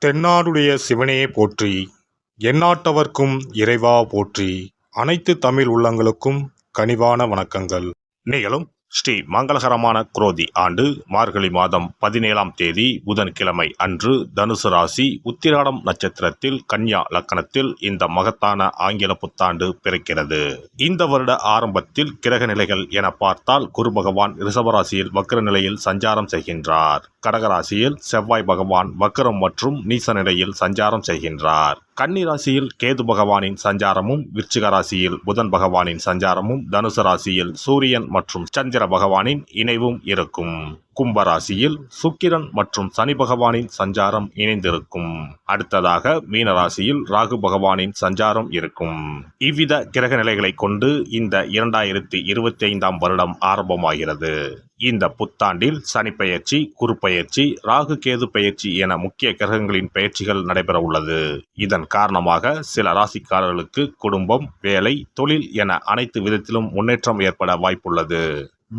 தென்னாடுடைய சிவனே போற்றி, எந்நாட்டவர்க்கும் இறைவா போற்றி. அனைத்து தமிழ் உள்ளங்களுக்கும் கனிவான வணக்கங்கள். நிகழும் ஸ்ரீ மங்களகரமான குரோதி ஆண்டு மார்கழி மாதம் 17ஆம் தேதி புதன்கிழமை அன்று தனுசு ராசி உத்திராடம் நட்சத்திரத்தில் கன்யா லக்கணத்தில் இந்த மகத்தான ஆங்கில புத்தாண்டு பிறக்கிறது. இந்த வருட ஆரம்பத்தில் கிரக நிலைகள் என பார்த்தால் குரு பகவான் ரிஷபராசியில் வக்ர நிலையில் சஞ்சாரம் செய்கின்றார். கடகராசியில் செவ்வாய் பகவான் வக்ரம் மற்றும் நீச நிலையில் சஞ்சாரம் செய்கின்றார். கன்னி ராசியில் கேது பகவானின் சஞ்சாரமும், விருச்சிக ராசியில் புதன் பகவானின் சஞ்சாரமும், தனுசு ராசியில் சூரியன் மற்றும் சந்திர பகவானின் இணைவும் இருக்கும். கும்பராசியில் சுக்கிரன் மற்றும் சனி பகவானின் சஞ்சாரம் இணைந்திருக்கும். அடுத்ததாக மீனராசியில் ராகு பகவானின் சஞ்சாரம் இருக்கும். இவ்வித கிரக நிலைகளை கொண்டு இந்த 2025ஆம் வருடம் ஆரம்பமாகிறது. இந்த புத்தாண்டில் சனி பெயர்ச்சி, குரு பெயர்ச்சி, ராகு கேது பெயர்ச்சி என முக்கிய கிரகங்களின் பெயர்ச்சிகள் நடைபெற உள்ளது. இதன் காரணமாக சில ராசிக்காரர்களுக்கு குடும்பம், வேலை, தொழில் என அனைத்து விதத்திலும் முன்னேற்றம் ஏற்பட வாய்ப்புள்ளது.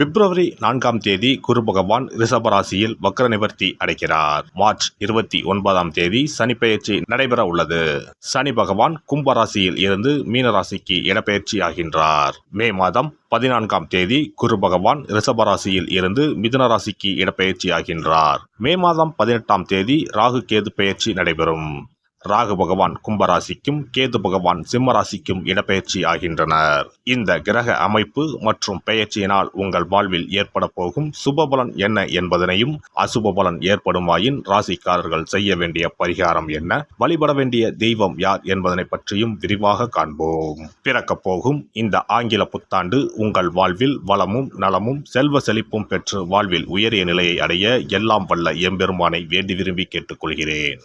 பிப்ரவரி 4ஆம் தேதி குரு பகவான் ரிஷபராசியில் வக்ர நிவர்த்தி அடைகிறார். மார்ச் 29ஆம் தேதி சனி பெயர்ச்சி நடைபெற உள்ளது. சனி பகவான் கும்பராசியில் இருந்து மீனராசிக்கு இடப்பெயர்ச்சி ஆகின்றார். மே மாதம் 14ஆம் தேதி குரு பகவான் ரிஷபராசியில் இருந்து மிதுன ராசிக்கு இடப்பெயர்ச்சி ஆகின்றார். மே மாதம் 18ஆம் தேதி ராகு கேது பெயர்ச்சி நடைபெறும். ராகு பகவான் கும்பராசிக்கும் கேது பகவான் சிம்மராசிக்கும் இடப்பெயர்ச்சி ஆகின்றனர். இந்த கிரக அமைப்பு மற்றும் பெயர்ச்சியினால் உங்கள் வாழ்வில் ஏற்பட போகும் சுபபலன் என்ன என்பதனையும், அசுப பலன் ஏற்படுமாயின் ராசிக்காரர்கள் செய்ய வேண்டிய பரிகாரம் என்ன, வழிபட வேண்டிய தெய்வம் யார் என்பதனை பற்றியும் விரிவாக காண்போம். பிறக்கப் போகும் இந்த ஆங்கில புத்தாண்டு உங்கள் வாழ்வில் வளமும் நலமும் செல்வ செழிப்பும் பெற்று வாழ்வில் உயரிய நிலையை அடைய எல்லாம் வல்ல எம்பெருமானை வேண்டி விரும்பி கேட்டுக்கொள்கிறேன்.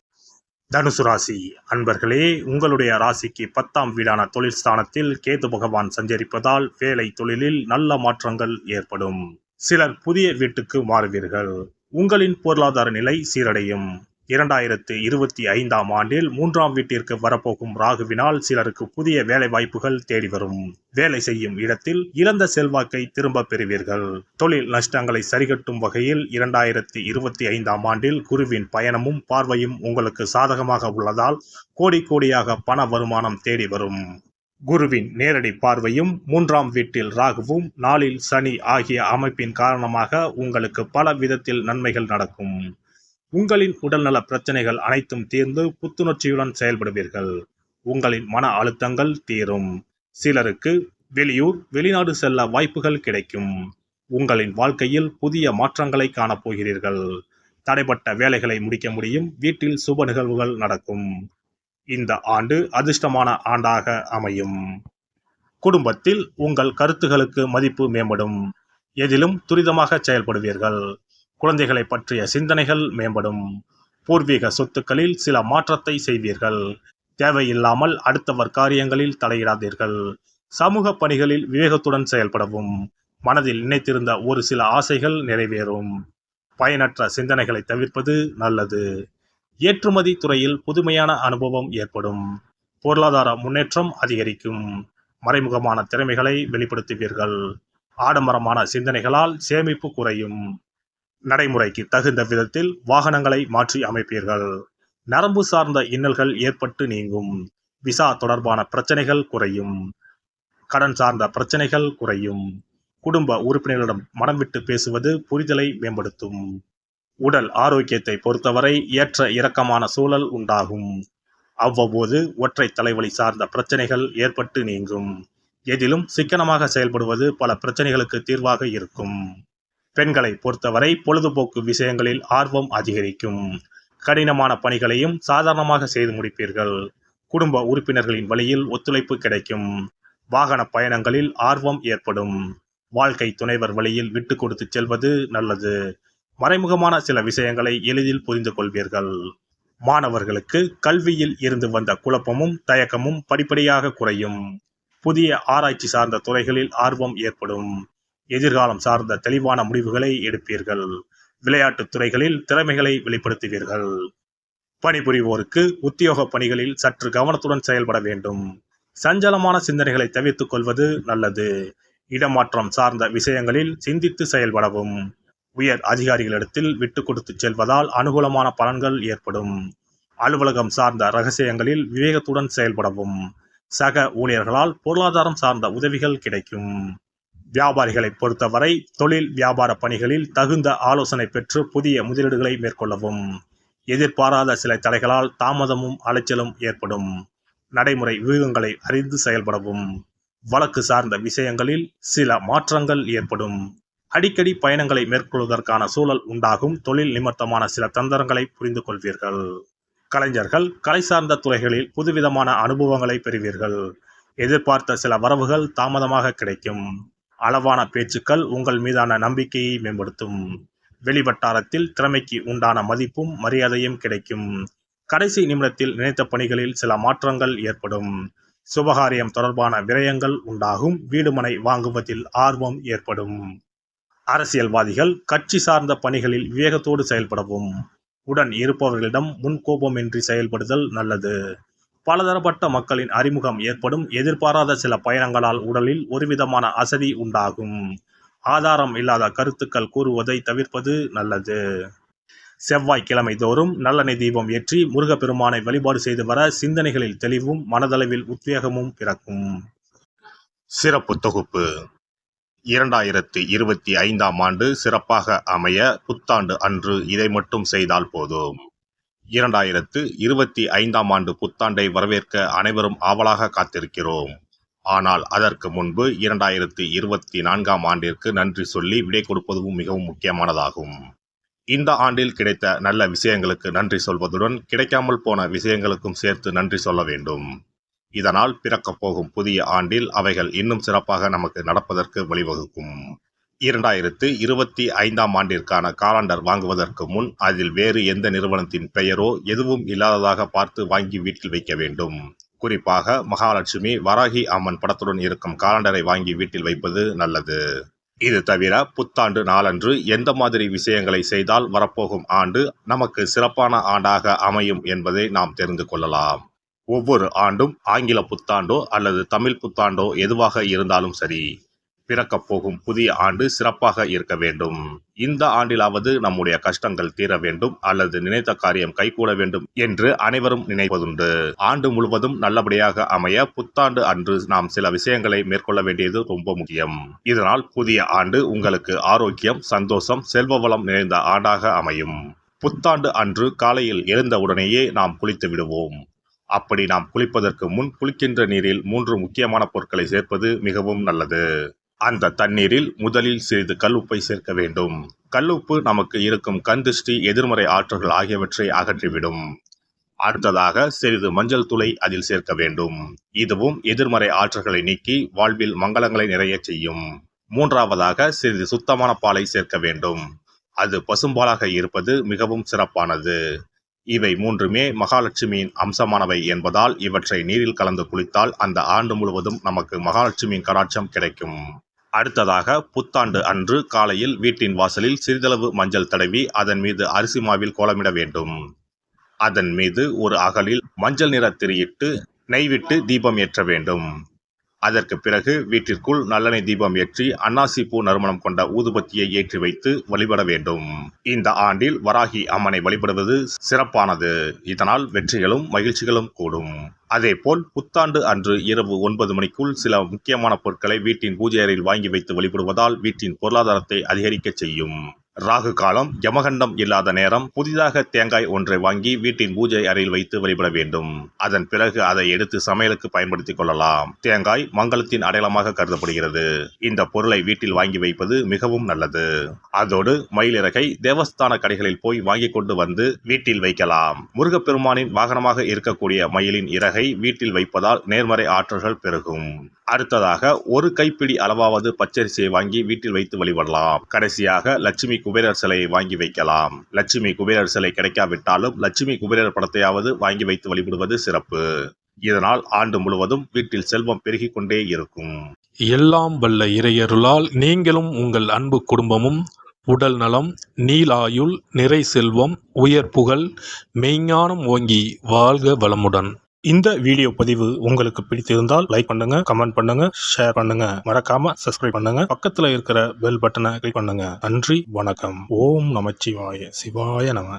தனுசு ராசி அன்பர்களே, உங்களுடைய ராசிக்கு 10ஆம் வீடான தொழில் ஸ்தானத்தில் கேது பகவான் சஞ்சரிப்பதால் வேலை தொழிலில் நல்ல மாற்றங்கள் ஏற்படும். சிலர் புதிய வீட்டுக்கு மாறுவீர்கள். உங்களின் பொருளாதார நிலை சீரடையும். 2025ஆம் ஆண்டில் 3ஆம் வீட்டிற்கு வரப்போகும் ராகுவினால் சிலருக்கு புதிய வேலை வாய்ப்புகள் தேடி வரும். வேலை செய்யும் இடத்தில் இழந்த செல்வாக்கை திரும்ப பெறுவீர்கள். தொழில் நஷ்டங்களை சரிகட்டும் வகையில் 2025ஆம் ஆண்டில் குருவின் பயணமும் பார்வையும் உங்களுக்கு சாதகமாக உள்ளதால் கோடியாக பண வருமானம் தேடி வரும். குருவின் நேரடி பார்வையும் 3ஆம் வீட்டில் ராகுவும் 4இல் சனி ஆகிய அமைப்பின் காரணமாக உங்களுக்கு பல விதத்தில் நன்மைகள் நடக்கும். உங்களின் உடல்நல பிரச்சனைகள் அனைத்தும் தீர்ந்து புத்துணர்ச்சியுடன் செயல்படுவீர்கள். உங்களின் மன அழுத்தங்கள் தீரும். சிலருக்கு வெளியூர், வெளிநாடு செல்ல வாய்ப்புகள் கிடைக்கும். உங்களின் வாழ்க்கையில் புதிய மாற்றங்களை காணப்போகிறீர்கள். தடைப்பட்ட வேலைகளை முடிக்க முடியும். வீட்டில் சுப நிகழ்வுகள் நடக்கும். இந்த ஆண்டு அதிர்ஷ்டமான ஆண்டாக அமையும். குடும்பத்தில் உங்கள் கருத்துகளுக்கு மதிப்பு மேம்படும். எதிலும் துரிதமாக செயல்படுவீர்கள். குழந்தைகளை பற்றிய சிந்தனைகள் மேம்படும். பூர்வீக சொத்துக்களில் சில மாற்றத்தை செய்வீர்கள். தேவையில்லாமல் அடுத்தவர் காரியங்களில் தலையிடாதீர்கள். சமூக பணிகளில் விவேகத்துடன் செயல்படவும். மனதில் நினைத்திருந்த ஒரு சில ஆசைகள் நிறைவேறும். பயனற்ற சிந்தனைகளை தவிர்ப்பது நல்லது. ஏற்றுமதி துறையில் புதுமையான அனுபவம் ஏற்படும். பொருளாதார முன்னேற்றம் அதிகரிக்கும். மறைமுகமான திறமைகளை வெளிப்படுத்துவீர்கள். ஆடம்பரமான சிந்தனைகளால் சேமிப்பு குறையும். நடைமுறைக்கு தகுந்த விதத்தில் வாகனங்களை மாற்றி அமைப்பீர்கள். நரம்பு சார்ந்த இன்னல்கள் ஏற்பட்டு நீங்கும். விசா தொடர்பான பிரச்சனைகள் குறையும். கடன் சார்ந்த பிரச்சனைகள் குறையும். குடும்ப உறுப்பினர்களிடம் மனம் விட்டு பேசுவது புரிதலை மேம்படுத்தும். உடல் ஆரோக்கியத்தை பொறுத்தவரை ஏற்ற இறக்கமான சூழல் உண்டாகும். அவ்வப்போது ஒற்றை தலைவலி சார்ந்த பிரச்சனைகள் ஏற்பட்டு நீங்கும். எதிலும் சிக்கனமாக செயல்படுவது பல பிரச்சனைகளுக்கு தீர்வாக இருக்கும். பெண்களை பொறுத்தவரை பொழுதுபோக்கு விஷயங்களில் ஆர்வம் அதிகரிக்கும். கடினமான பணிகளையும் சாதாரணமாக செய்து முடிப்பீர்கள். குடும்ப உறுப்பினர்களின் வழியில் ஒத்துழைப்பு கிடைக்கும். வாகன பயணங்களில் ஆர்வம் ஏற்படும். வாழ்க்கை துணைவர் வழியில் விட்டு கொடுத்து செல்வது நல்லது. மறைமுகமான சில விஷயங்களை எளிதில் புரிந்து கொள்வீர்கள். மாணவர்களுக்கு கல்வியில் இருந்து வந்த குழப்பமும் தயக்கமும் படிப்படியாக குறையும். புதிய ஆராய்ச்சி சார்ந்த துறைகளில் ஆர்வம் ஏற்படும். எதிர்காலம் சார்ந்த தெளிவான முடிவுகளை எடுப்பீர்கள். விளையாட்டுத் துறைகளில் திறமைகளை வெளிப்படுத்துவீர்கள். பணிபுரிவோருக்கு உத்தியோக பணிகளில் சற்று கவனத்துடன் செயல்பட வேண்டும். சஞ்சலமான சிந்தனைகளை தவிர்த்துக் கொள்வது நல்லது. இடமாற்றம் சார்ந்த விஷயங்களில் சிந்தித்து செயல்படவும். உயர் அதிகாரிகளிடத்தில் விட்டு கொடுத்து செல்வதால் அனுகூலமான பலன்கள் ஏற்படும். அலுவலகம் சார்ந்த ரகசியங்களில் விவேகத்துடன் செயல்படவும். சக ஊழியர்களால் பொருளாதாரம் சார்ந்த உதவிகள் கிடைக்கும். வியாபாரிகளை பொறுத்தவரை தொழில் வியாபார பணிகளில் தகுந்த ஆலோசனை பெற்று புதிய முதலீடுகளை மேற்கொள்ளவும். எதிர்பாராத சில தடைகளால் தாமதமும் அலைச்சலும் ஏற்படும். நடைமுறை வியூகங்களை அறிந்து செயல்படவும். வழக்கு சார்ந்த விஷயங்களில் சில மாற்றங்கள் ஏற்படும். அடிக்கடி பயணங்களை மேற்கொள்வதற்கான சூழல் உண்டாகும். தொழில் நிமித்தமான சில தந்திரங்களை புரிந்து கொள்வீர்கள். கலைஞர்கள் கலை சார்ந்த துறைகளில் புதுவிதமான அனுபவங்களை பெறுவீர்கள். எதிர்பார்த்த சில வரவுகள் தாமதமாக கிடைக்கும். அளவான பேச்சுக்கள் உங்கள் மீதான நம்பிக்கையை மேம்படுத்தும். வெளிவட்டாரத்தில் திறமைக்கு உண்டான மதிப்பும் மரியாதையும் கிடைக்கும். கடைசி நிமிடத்தில் நினைத்த பணிகளில் சில மாற்றங்கள் ஏற்படும். சுபகாரியம் தொடர்பான விரயங்கள் உண்டாகும். வீடுமனை வாங்குவதில் ஆர்வம் ஏற்படும். அரசியல்வாதிகள் கட்சி சார்ந்த பணிகளில் விவேகத்தோடு செயல்படவும். உடன் இருப்பவர்களிடம் முன்கோபமின்றி செயல்படுதல் நல்லது. பலதரப்பட்ட மக்களின் அறிமுகம் ஏற்படும். எதிர்பாராத சில பயணங்களால் உடலில் ஒருவிதமான அசதி உண்டாகும். ஆதாரம் இல்லாத கருத்துக்கள் கூறுவதை தவிர்ப்பது நல்லது. செவ்வாய்க்கிழமை தோறும் நல்லெண்ணெய் தீபம் ஏற்றி முருகப்பெருமானை வழிபாடு செய்து வர சிந்தனைகளில் தெளிவும் மனதளவில் உத்வேகமும் பிறக்கும். சிறப்பு தொகுப்பு 2025ஆம் ஆண்டு சிறப்பாக அமைய புத்தாண்டு அன்று இதை மட்டும் செய்தால் போதும். 2025ஆம் ஆண்டு புத்தாண்டை வரவேற்க அனைவரும் ஆவலாக காத்திருக்கிறோம். ஆனால் அதற்கு முன்பு 2024ஆம் ஆண்டிற்கு நன்றி சொல்லி விடை கொடுப்பதும் மிகவும் முக்கியமானதாகும். இந்த ஆண்டில் கிடைத்த நல்ல விஷயங்களுக்கு நன்றி சொல்வதுடன் கிடைக்காமல் போன விஷயங்களுக்கும் சேர்த்து நன்றி சொல்ல வேண்டும். இதனால் பிறக்கப் போகும் புதிய ஆண்டில் அவைகள் இன்னும் சிறப்பாக நமக்கு நடப்பதற்கு வழிவகுக்கும். 2025ஆம் ஆண்டிற்கான காலண்டர் வாங்குவதற்கு முன் அதில் வேறு எந்த நிறுவனத்தின் பெயரோ எதுவும் இல்லாததாக பார்த்து வாங்கி வீட்டில் வைக்க வேண்டும். குறிப்பாக மகாலட்சுமி, வராகி அம்மன் படத்துடன் இருக்கும் காலண்டரை வாங்கி வீட்டில் வைப்பது நல்லது. இது தவிர புத்தாண்டு நாளன்று எந்த மாதிரி விஷயங்களை செய்தால் வரப்போகும் ஆண்டு நமக்கு சிறப்பான ஆண்டாக அமையும் என்பதை நாம் தெரிந்து கொள்ளலாம். ஒவ்வொரு ஆண்டும் ஆங்கில புத்தாண்டோ அல்லது தமிழ் புத்தாண்டோ எதுவாக இருந்தாலும் சரி, பிறக்கப் போகும் புதிய ஆண்டு சிறப்பாக இருக்க வேண்டும். இந்த ஆண்டிலாவது நம்முடைய கஷ்டங்கள் தீர வேண்டும் அல்லது நினைத்த காரியம் கைகூட வேண்டும் என்று அனைவரும் நினைப்பதுண்டு. ஆண்டு முழுவதும் நல்லபடியாக அமைய புத்தாண்டு அன்று நாம் சில விஷயங்களை மேற்கொள்ள வேண்டியது ரொம்ப முக்கியம். இதனால் புதிய ஆண்டு உங்களுக்கு ஆரோக்கியம், சந்தோஷம், செல்வ வளம் நிறைந்த ஆண்டாக அமையும். புத்தாண்டு அன்று காலையில் எழுந்த உடனேயே நாம் குளித்து விடுவோம். அப்படி நாம் குளிப்பதற்கு முன் குளிக்கின்ற நீரில் 3 முக்கியமான பொருட்களை சேர்ப்பது மிகவும் நல்லது. அந்த தண்ணீரில் முதலில் சிறிது கல்லுப்பை சேர்க்க வேண்டும். கல்லுப்பு நமக்கு இருக்கும் கண்திஷ்டி, எதிர்மறை ஆற்றல்கள் ஆகியவற்றை அகற்றிவிடும். அடுத்ததாக சிறிது மஞ்சள் தூளை அதில் சேர்க்க வேண்டும். இதுவும் எதிர்மறை ஆற்றல்களை நீக்கி வாழ்வில் மங்களங்களை நிறைய செய்யும். மூன்றாவதாக சிறிது சுத்தமான பாலை சேர்க்க வேண்டும். அது பசும்பாலாக இருப்பது மிகவும் சிறப்பானது. இவை மூன்றுமே மகாலட்சுமியின் அம்சமானவை என்பதால் இவற்றை நீரில் கலந்து குளித்தால் அந்த ஆண்டு முழுவதும் நமக்கு மகாலட்சுமியின் கடாட்சம் கிடைக்கும். அடுத்ததாக புத்தாண்டு அன்று காலையில் வீட்டின் வாசலில் சிறிதளவு மஞ்சள் தடவி அதன் மீது அரிசி மாவில் கோலமிட வேண்டும். அதன் மீது ஒரு அகலில் மஞ்சள் நிற திரியிட்டு நெய் விட்டு தீபம் ஏற்ற வேண்டும். அதற்கு பிறகு வீட்டிற்குள் நல்லெண்ணெய் தீபம் ஏற்றி அன்னாசி பூ நறுமணம் கொண்ட ஊதுபத்தியை ஏற்றி வைத்து வழிபட வேண்டும். இந்த ஆண்டில் வராகி அம்மனை வழிபடுவது சிறப்பானது. இதனால் வெற்றிகளும் மகிழ்ச்சிகளும் கூடும். அதேபோல் புத்தாண்டு அன்று இரவு 9 மணிக்குள் சில முக்கியமான பொருட்களை வீட்டின் பூஜை அறையில் வாங்கி வைத்து வழிபடுவதால் வீட்டின் பொருளாதாரத்தை அதிகரிக்க செய்யும். ராகு காலம், யமகண்டம் இல்லாத நேரம் புதிதாக தேங்காய் ஒன்றை வாங்கி வீட்டின் பூஜை அறையில் வைத்து வழிபட வேண்டும். அதன் பிறகு அதை எடுத்து சமையலுக்கு பயன்படுத்திக் கொள்ளலாம். தேங்காய் மங்களத்தின் அடையாளமாக கருதப்படுகிறது. இந்த பொருளை வீட்டில் வாங்கி வைப்பது மிகவும் நல்லது. அதோடு மயிலிறகை தேவஸ்தான கடைகளில் போய் வாங்கி கொண்டு வந்து வீட்டில் வைக்கலாம். முருகப்பெருமானின் வாகனமாக இருக்கக்கூடிய மயிலின் இறகை வீட்டில் வைப்பதால் நேர்மறை ஆற்றல்கள் பெருகும். அடுத்ததாக ஒரு கைப்பிடி அளவாவது பச்சரிசியை வாங்கி வீட்டில் வைத்து வழிபடலாம். கடைசியாக லட்சுமி குபேரர் சிலையை வாங்கி வைக்கலாம். லட்சுமி குபேரர் சிலை கிடைக்காவிட்டாலும் லட்சுமி குபேரர் படத்தையாவது வாங்கி வைத்து வழிபடுவது சிறப்பு. இதனால் ஆண்டு முழுவதும் வீட்டில் செல்வம் பெருகிக் கொண்டே இருக்கும். எல்லாம் வல்ல இறையருளால் நீங்களும் உங்கள் அன்பு குடும்பமும் உடல் நலம், நீலாயுள், நிறை செல்வம், உயர் புகழ், மெய்ஞானம் ஓங்கி வாழ்க வளமுடன். இந்த வீடியோ பதிவு உங்களுக்கு பிடித்திருந்தால் லைக் பண்ணுங்க, கமெண்ட் பண்ணுங்க, ஷேர் பண்ணுங்க. மறக்காம சப்ஸ்கிரைப் பண்ணுங்க. பக்கத்துல இருக்கிற பெல் பட்டனை கிளிக் பண்ணுங்க. நன்றி, வணக்கம். ஓம் நமச்சிவாய. சிவாய நம.